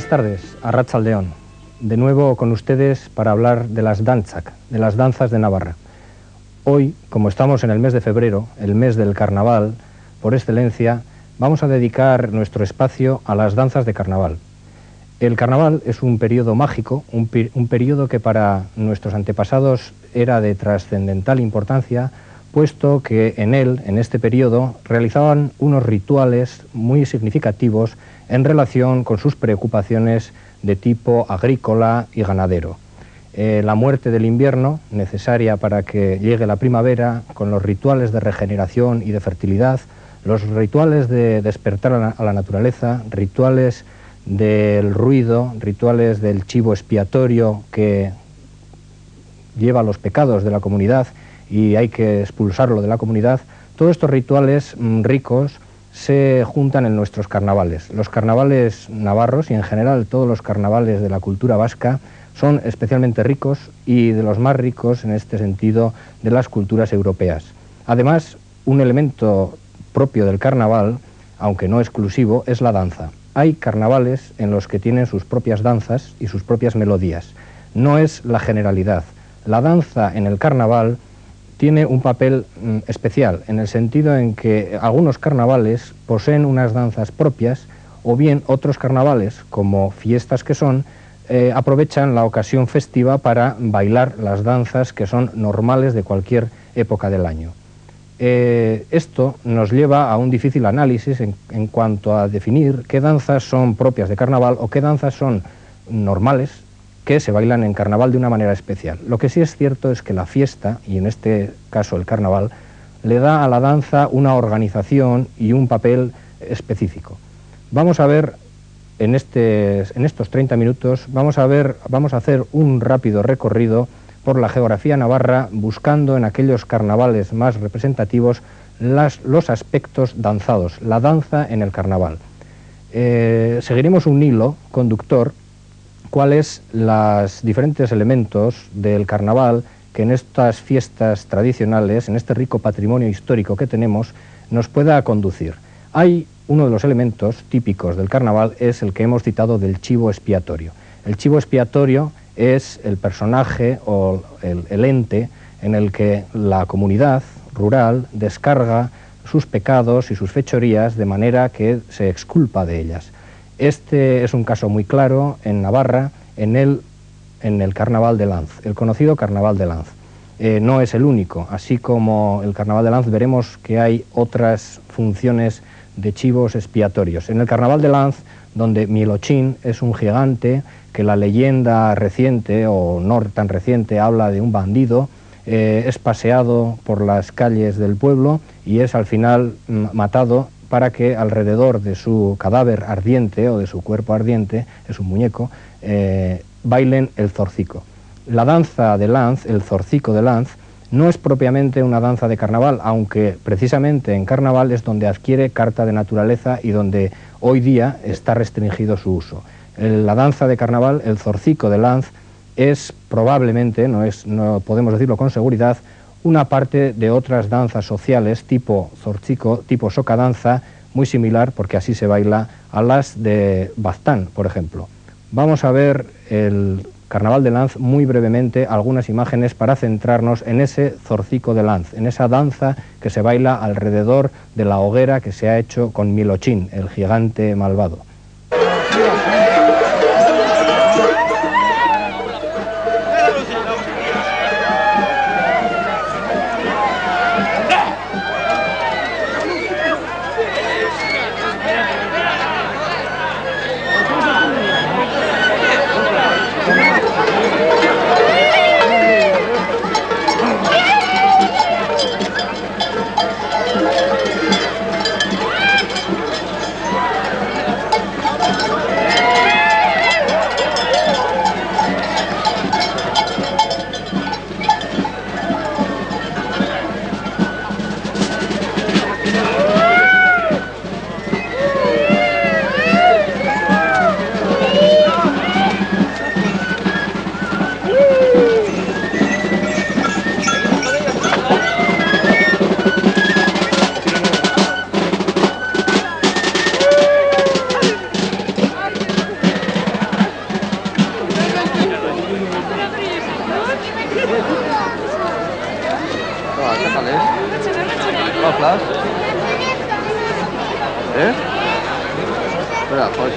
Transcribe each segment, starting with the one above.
Buenas tardes, Arratsaldeon. De nuevo con ustedes para hablar de las dantzak, de las danzas de Navarra. Hoy, como estamos en el mes de febrero, el mes del carnaval, por excelencia, vamos a dedicar nuestro espacio a las danzas de carnaval. El carnaval es un periodo mágico, un periodo que para nuestros antepasados era de trascendental importancia, puesto que en él, en este periodo, realizaban unos rituales muy significativos en relación con sus preocupaciones de tipo agrícola y ganadero. La muerte del invierno, necesaria para que llegue la primavera, con los rituales de regeneración y de fertilidad, los rituales de despertar a la naturaleza, rituales del ruido, rituales del chivo expiatorio que lleva los pecados de la comunidad y hay que expulsarlo de la comunidad. Todos estos rituales ricos se juntan en nuestros carnavales. Los carnavales navarros y en general todos los carnavales de la cultura vasca son especialmente ricos y de los más ricos en este sentido de las culturas europeas. Además, un elemento propio del carnaval, aunque no exclusivo, es la danza. Hay carnavales en los que tienen sus propias danzas y sus propias melodías. No es la generalidad. La danza en el carnaval tiene un papel especial, en el sentido en que algunos carnavales poseen unas danzas propias, o bien otros carnavales, como fiestas que son, aprovechan la ocasión festiva para bailar las danzas que son normales de cualquier época del año. Esto nos lleva a un difícil análisis en cuanto a definir qué danzas son propias de carnaval o qué danzas son normales que se bailan en carnaval de una manera especial. Lo que sí es cierto es que la fiesta, y en este caso el carnaval, le da a la danza una organización y un papel específico. Vamos a ver, en estos 30 minutos, vamos a hacer un rápido recorrido por la geografía navarra, buscando en aquellos carnavales más representativos los aspectos danzados, la danza en el carnaval. Seguiremos un hilo conductor, cuáles los diferentes elementos del carnaval que en estas fiestas tradicionales, en este rico patrimonio histórico que tenemos, nos pueda conducir. Hay uno de los elementos típicos del carnaval, es el que hemos citado del chivo expiatorio. El chivo expiatorio es el personaje o el ente en el que la comunidad rural descarga sus pecados y sus fechorías de manera que se exculpa de ellas. Este es un caso muy claro en Navarra, en el Carnaval de Lanz, el conocido Carnaval de Lanz. No es el único, así como el Carnaval de Lanz veremos que hay otras funciones de chivos expiatorios. En el Carnaval de Lanz, donde Mielochín es un gigante, que la leyenda reciente o no tan reciente habla de un bandido, es paseado por las calles del pueblo y es al final matado para que alrededor de su cadáver ardiente o de su cuerpo ardiente, es un muñeco, bailen el zorcico. La danza de Lanz, el zorcico de Lanz, no es propiamente una danza de carnaval, aunque precisamente en carnaval es donde adquiere carta de naturaleza y donde hoy día está restringido su uso. La danza de carnaval, el zorcico de Lanz, es probablemente, no podemos decirlo con seguridad, una parte de otras danzas sociales tipo zortzico, tipo socadanza, muy similar, porque así se baila, a las de Baztán, por ejemplo. Vamos a ver el Carnaval de Lanz muy brevemente, algunas imágenes para centrarnos en ese zorcico de Lanz, en esa danza que se baila alrededor de la hoguera que se ha hecho con Mielochín, el gigante malvado. Déjale. No, Flash. Espera, pues.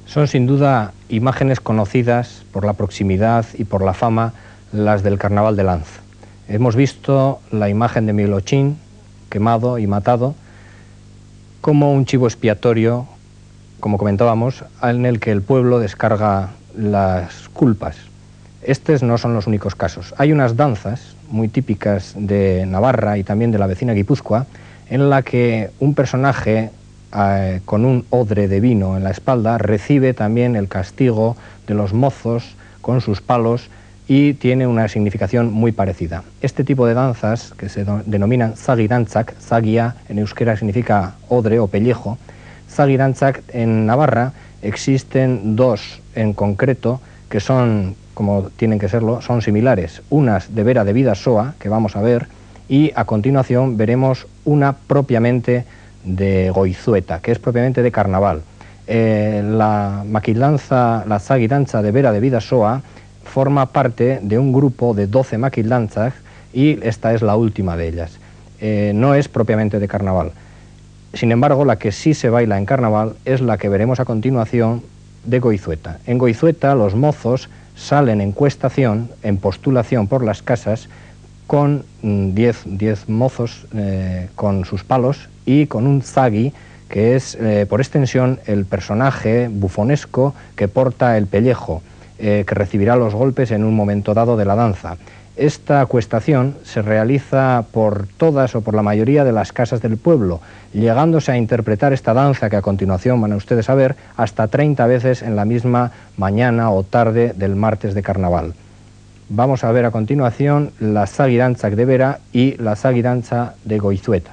Son sin duda imágenes conocidas por la proximidad y por la fama, las del Carnaval de Lanz. Hemos visto la imagen de Miguel Ochín, quemado y matado, como un chivo expiatorio, como comentábamos, en el que el pueblo descarga las culpas. Estos no son los únicos casos. Hay unas danzas muy típicas de Navarra y también de la vecina Guipúzcoa, en la que un personaje con un odre de vino en la espalda recibe también el castigo de los mozos con sus palos y tiene una significación muy parecida. Este tipo de danzas, que se denominan zagidantzak, zagia en euskera significa odre o pellejo, zagidantzak en Navarra existen dos en concreto que son, como tienen que serlo, son similares. Unas de Vera de Bidasoa, que vamos a ver, y a continuación veremos una propiamente de Goizueta, que es propiamente de carnaval. La maquildanza, la zagidanza de Vera de Bidasoa, forma parte de un grupo de 12 maquildanzas y esta es la última de ellas. No es propiamente de carnaval. Sin embargo, la que sí se baila en carnaval es la que veremos a continuación de Goizueta. En Goizueta los mozos salen en cuestación, en postulación por las casas, con 10 mozos con sus palos y con un zagui, que es por extensión el personaje bufonesco que porta el pellejo, que recibirá los golpes en un momento dado de la danza. Esta cuestación se realiza por todas o por la mayoría de las casas del pueblo, llegándose a interpretar esta danza, que a continuación van a ustedes a ver, hasta 30 veces en la misma mañana o tarde del martes de carnaval. Vamos a ver a continuación la zagidantzak de Vera y la zagidanza de Goizueta.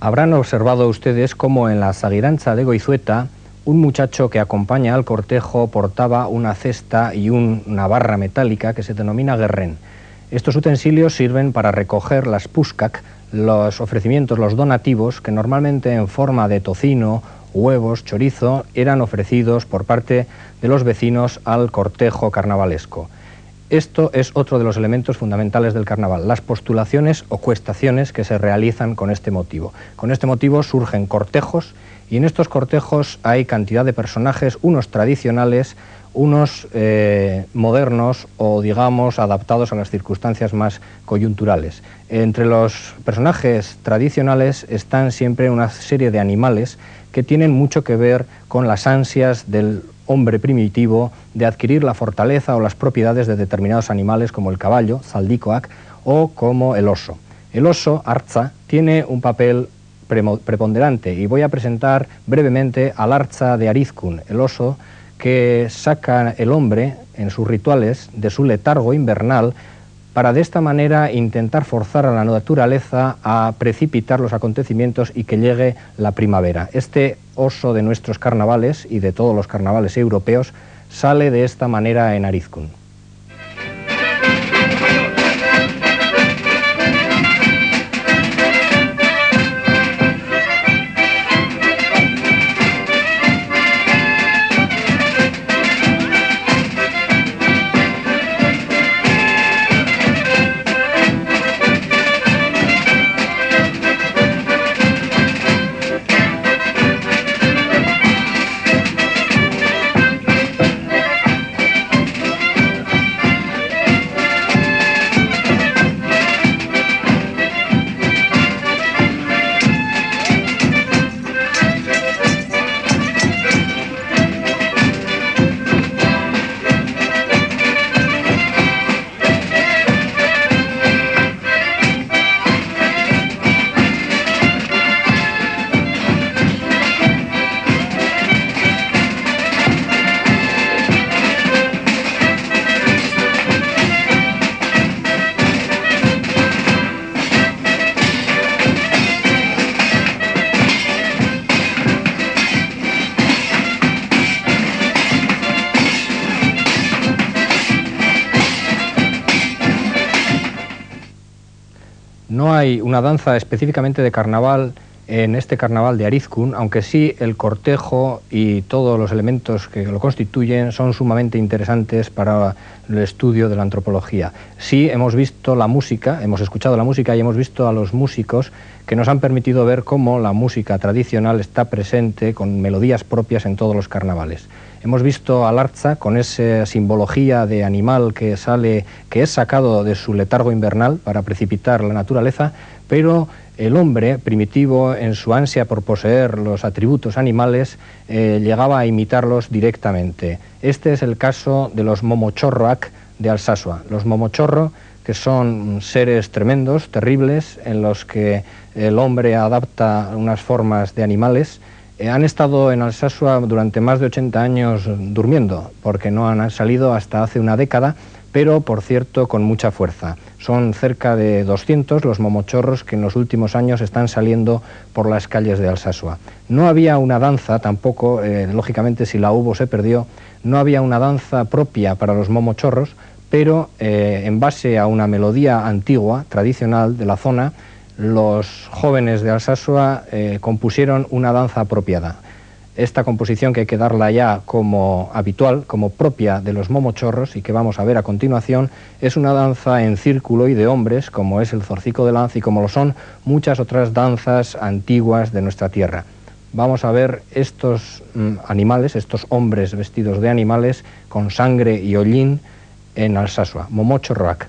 Habrán observado ustedes cómo en la Zaguirantza de Goizueta un muchacho que acompaña al cortejo portaba una cesta y una barra metálica que se denomina guerrén. Estos utensilios sirven para recoger las puskak, los ofrecimientos, los donativos, que normalmente en forma de tocino, huevos, chorizo, eran ofrecidos por parte de los vecinos al cortejo carnavalesco. Esto es otro de los elementos fundamentales del carnaval, las postulaciones o cuestaciones que se realizan con este motivo. Con este motivo surgen cortejos y en estos cortejos hay cantidad de personajes, unos tradicionales, unos modernos o, digamos, adaptados a las circunstancias más coyunturales. Entre los personajes tradicionales están siempre una serie de animales que tienen mucho que ver con las ansias del hombre primitivo de adquirir la fortaleza o las propiedades de determinados animales como el caballo, zaldikoak, o como el oso. El oso, artza, tiene un papel preponderante y voy a presentar brevemente al artza de Arizkun, el oso que saca el hombre en sus rituales de su letargo invernal para de esta manera intentar forzar a la naturaleza a precipitar los acontecimientos y que llegue la primavera. Este oso de nuestros carnavales y de todos los carnavales europeos sale de esta manera en Arizkun. No hay una danza específicamente de carnaval en este carnaval de Arizkun, aunque sí el cortejo y todos los elementos que lo constituyen son sumamente interesantes para el estudio de la antropología. Sí hemos visto la música, hemos escuchado la música y hemos visto a los músicos que nos han permitido ver cómo la música tradicional está presente con melodías propias en todos los carnavales. Hemos visto al artza con esa simbología de animal que es sacado de su letargo invernal para precipitar la naturaleza, pero el hombre primitivo, en su ansia por poseer los atributos animales, llegaba a imitarlos directamente. Este es el caso de los momochorroak de Alsasua. Los momochorro, que son seres tremendos, terribles, en los que el hombre adapta unas formas de animales, han estado en Alsasua durante más de 80 años durmiendo, porque no han salido hasta hace una década, pero por cierto con mucha fuerza. Son cerca de 200 los momochorros que en los últimos años están saliendo por las calles de Alsasua. No había una danza tampoco, lógicamente si la hubo se perdió, no había una danza propia para los momochorros, pero en base a una melodía antigua, tradicional de la zona, los jóvenes de Alsasua compusieron una danza apropiada. Esta composición, que hay que darla ya como habitual, como propia de los momochorros y que vamos a ver a continuación, es una danza en círculo y de hombres, como es el Zorcico de Lanz y como lo son muchas otras danzas antiguas de nuestra tierra. Vamos a ver estos animales, estos hombres vestidos de animales con sangre y hollín en Alsasua, momochorroak.